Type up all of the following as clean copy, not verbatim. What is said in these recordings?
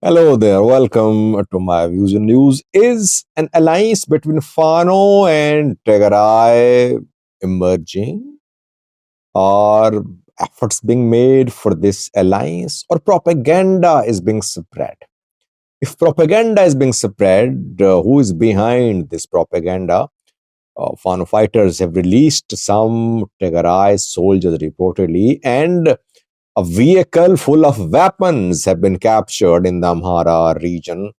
Hello there, welcome to my views and news. Is an alliance between Fano and Tigray emerging? Are efforts being made for this alliance, or propaganda is being spread? If propaganda is being spread, who is behind this propaganda? Fano fighters have released some Tigray soldiers reportedly, and a vehicle full of weapons have been captured in the Amhara region.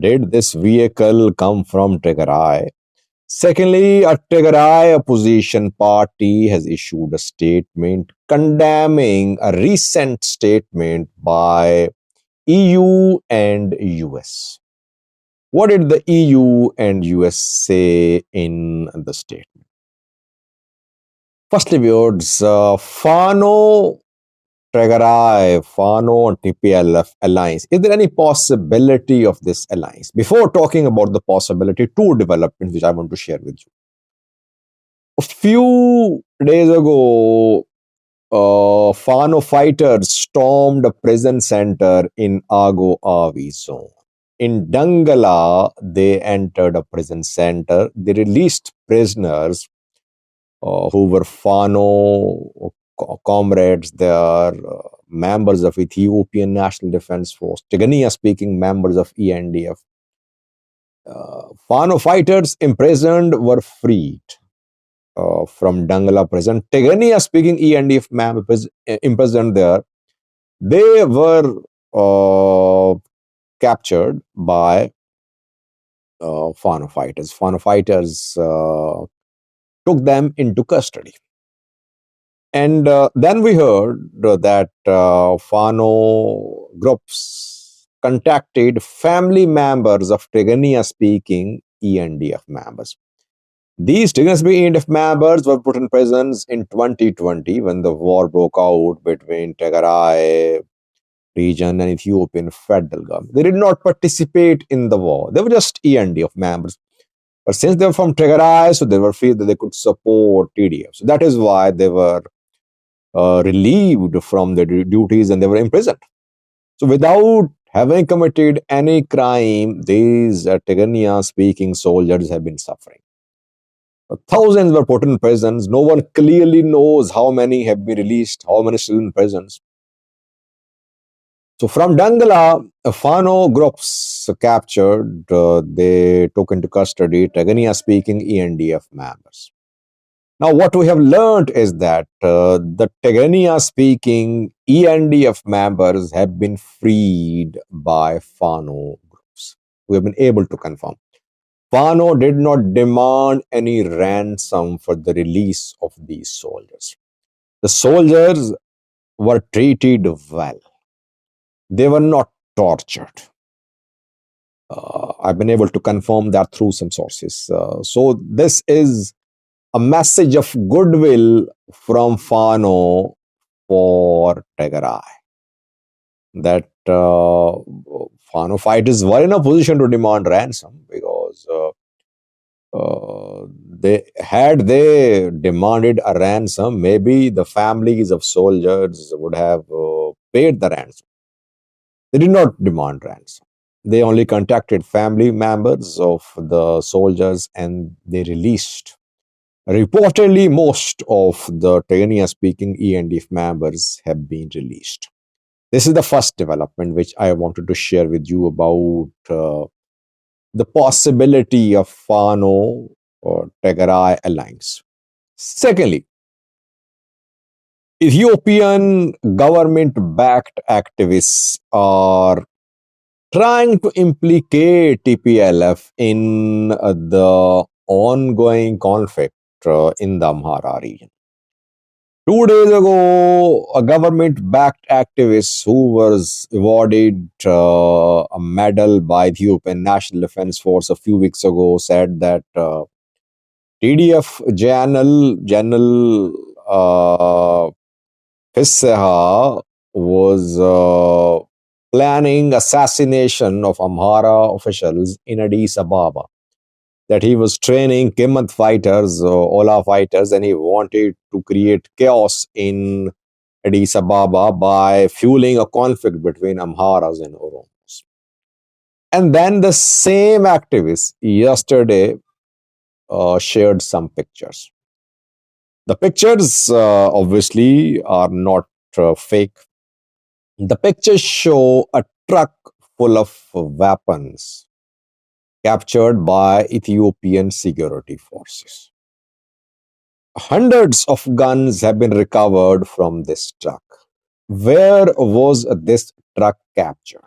Did this vehicle come from Tigray? Secondly, a Tigray opposition party has issued a statement condemning a recent statement by EU and US. What did the EU and US say in the statement? Firstly, viewers, Fano Tigray, Fano and TPLF alliance. Is there any possibility of this alliance? Before talking about the possibility, two developments which I want to share with you. A few days ago, Fano fighters stormed a prison center in Ago Avi zone. In Dangala, they entered a prison center. They released prisoners who were Fano comrades. They are members of Ethiopian National Defense Force, Tigania speaking members of ENDF. Fano fighters imprisoned were freed from Dangala prison. Tigania speaking ENDF members imprisoned there. They were captured by Fano fighters. Fano fighters took them into custody. And then we heard that Fano groups contacted family members of Tigania speaking ENDF members. These Tigania speaking ENDF members were put in prisons in 2020 when the war broke out between Tigray region and Ethiopian federal government. They did not participate in the war. They were just ENDF members. But since they were from Tigray, so they were feel that they could support TDF. So that is why they were relieved from their duties and they were imprisoned. So without having committed any crime, these Tigania speaking soldiers have been suffering. Thousands were put in prisons. No one clearly knows how many have been released, how many still in prisons. So from Dangala, Fano groups captured, they took into custody Tigania speaking ENDF members. Now, what we have learned is that the Tigania speaking ENDF members have been freed by Fano groups. We have been able to confirm. Fano did not demand any ransom for the release of these soldiers. The soldiers were treated well. They were not tortured. I've been able to confirm that through some sources. So this is a message of goodwill from Fano for Tigray. That Fano fighters were in a position to demand ransom because they demanded a ransom, maybe the families of soldiers would have paid the ransom. They did not demand ransom. They only contacted family members of the soldiers and they released. Reportedly, most of the Tigania speaking ENDF members have been released. This is the first development which I wanted to share with you about the possibility of Fano or Tigray alliance. Secondly, Ethiopian government-backed activists are trying to implicate TPLF in the ongoing conflict in the Amhara region. 2 days ago, a government-backed activist who was awarded a medal by the Ethiopian National Defense Force a few weeks ago said that TDF General Fisseha was planning assassination of Amhara officials in Addis Ababa. That he was training Kimant fighters, Ola fighters, and he wanted to create chaos in Addis Ababa by fueling a conflict between Amharas and Oromos. And then the same activists yesterday shared some pictures. The pictures obviously are not fake. The pictures show a truck full of weapons captured by Ethiopian security forces. Hundreds of guns have been recovered from this truck. Where was this truck captured?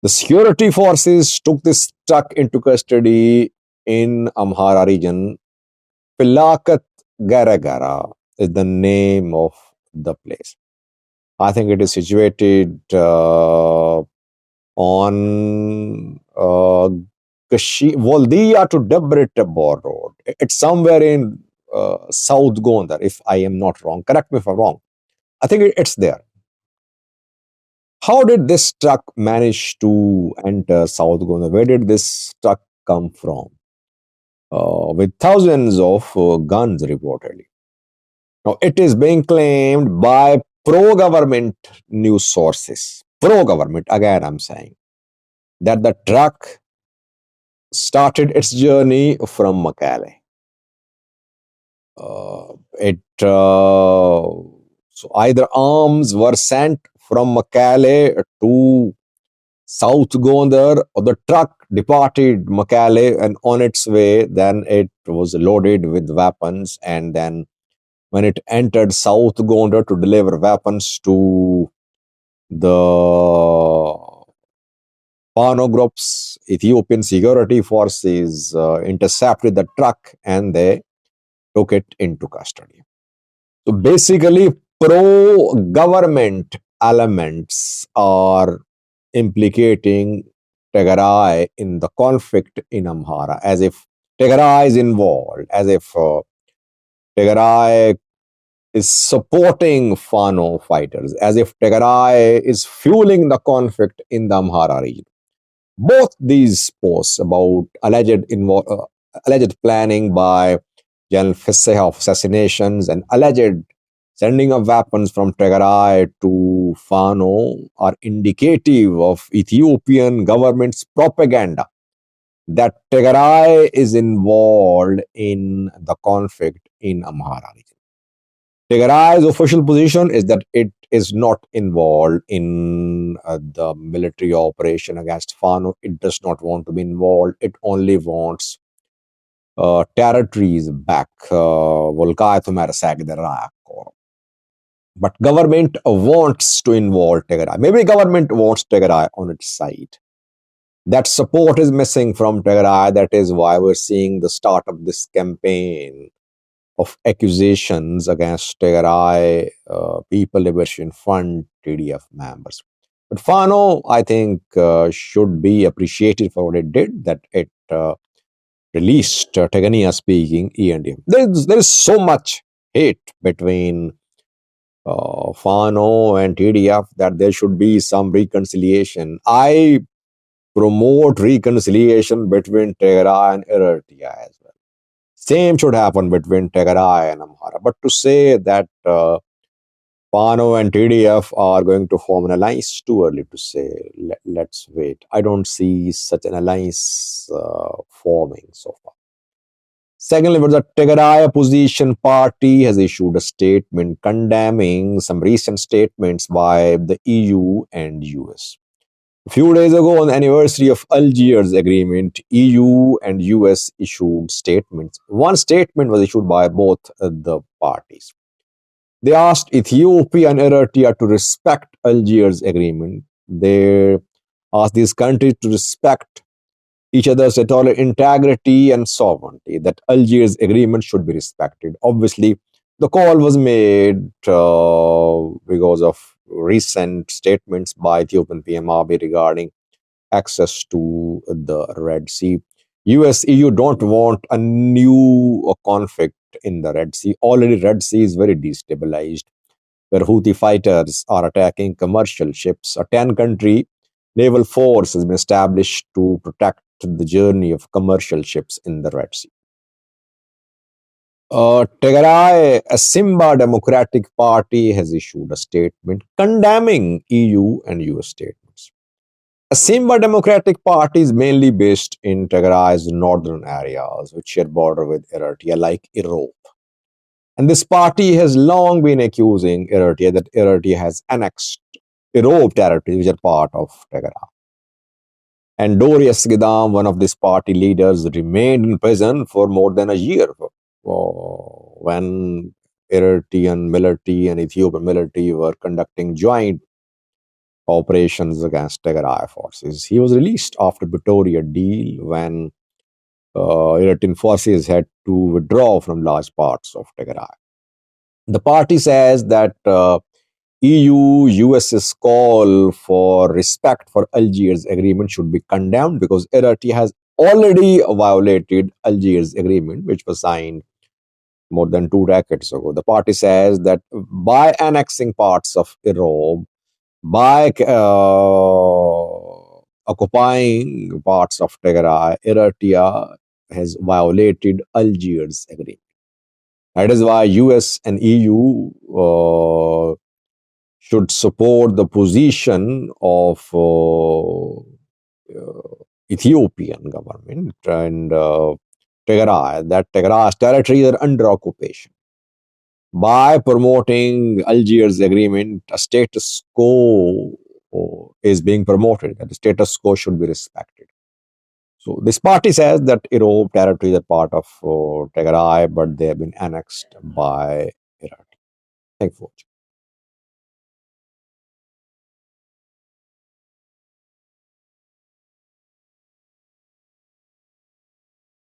The security forces took this truck into custody in Amhara region. Pilakat Garagara is the name of the place. I think it is situated on Voldia to Debrecen road. It's somewhere in South Gondar, if I am not wrong. Correct me if I'm wrong. I think it's there. How did this truck manage to enter South Gondar? Where did this truck come from? With thousands of guns reportedly. Now, it is being claimed by pro-government news sources. Pro-government, again I'm saying, that the truck started its journey from Makale. So either arms were sent from Makale to South Gondar, or the truck departed Makale and on its way, then it was loaded with weapons, and then when it entered South Gondar to deliver weapons to the Fano groups, Ethiopian security forces intercepted the truck and they took it into custody. So basically, pro-government elements are implicating Tigray in the conflict in Amhara, as if Tigray is involved, as if Tigray is supporting Fano fighters, as if Tigray is fueling the conflict in the Amhara region. Both these posts about alleged planning by General Fisseh of assassinations and alleged sending of weapons from Tigray to Fano are indicative of Ethiopian government's propaganda that Tigray is involved in the conflict in Amhara region. Tigray's official position is that it is not involved in the military operation against Fano. It does not want to be involved. It only wants territories back. But government wants to involve Tigray. Maybe government wants Tigray on its side. That support is missing from Tigray. That is why we're seeing the start of this campaign of accusations against Tigray People Liberation Front TDF members. But Fano, I think, should be appreciated for what it did, that it released Tigania speaking ENDM. There is so much hate between Fano and TDF that there should be some reconciliation. I promote reconciliation between Tigray and Eritrea as well. Same should happen between Tigray and Amhara. But to say that Fano and TDF are going to form an alliance, too early to say. Let's wait. I don't see such an alliance forming so far. Secondly, the Tigray opposition party has issued a statement condemning some recent statements by the EU and US. A few days ago, on the anniversary of Algiers agreement, EU and US issued statements. One statement was issued by both the parties. They asked Ethiopia and Eritrea to respect Algiers agreement. They asked these countries to respect each other's territorial integrity and sovereignty, that Algiers agreement should be respected. Obviously, the call was made because of recent statements by Ethiopian PM Abiy regarding access to the Red Sea. US, EU don't want a new conflict in the Red Sea. Already Red Sea is very destabilized, where Houthi fighters are attacking commercial ships. A 10-country naval force has been established to protect the journey of commercial ships in the Red Sea. Tigray, a Simba Democratic Party, has issued a statement condemning EU and US statements. A Simba Democratic Party is mainly based in Tigray's northern areas, which share border with Eritrea, like Europe. And this party has long been accusing Eritrea that Eritrea has annexed Europe territories, which are part of Tigray. And Dorius Gidam, one of this party leaders, remained in prison for more than a year when Eritrean military and Ethiopian military were conducting joint operations against Tigray forces. He was released after Pretoria deal when Eritrean forces had to withdraw from large parts of Tigray. The party says that EU US's call for respect for Algiers agreement should be condemned because Eritrea has already violated Algiers agreement, which was signed more than 2 decades ago. The party says that by annexing parts of Europe, by occupying parts of Tigray, Eritrea has violated Algiers agreement. That is why US and EU should support the position of Ethiopian government and Tigray, that Tigray's territories are under occupation. By promoting Algiers agreement, a status quo is being promoted, and the status quo should be respected. So this party says that Europe territories are part of Tigray, but they have been annexed by Iraq. Thank you.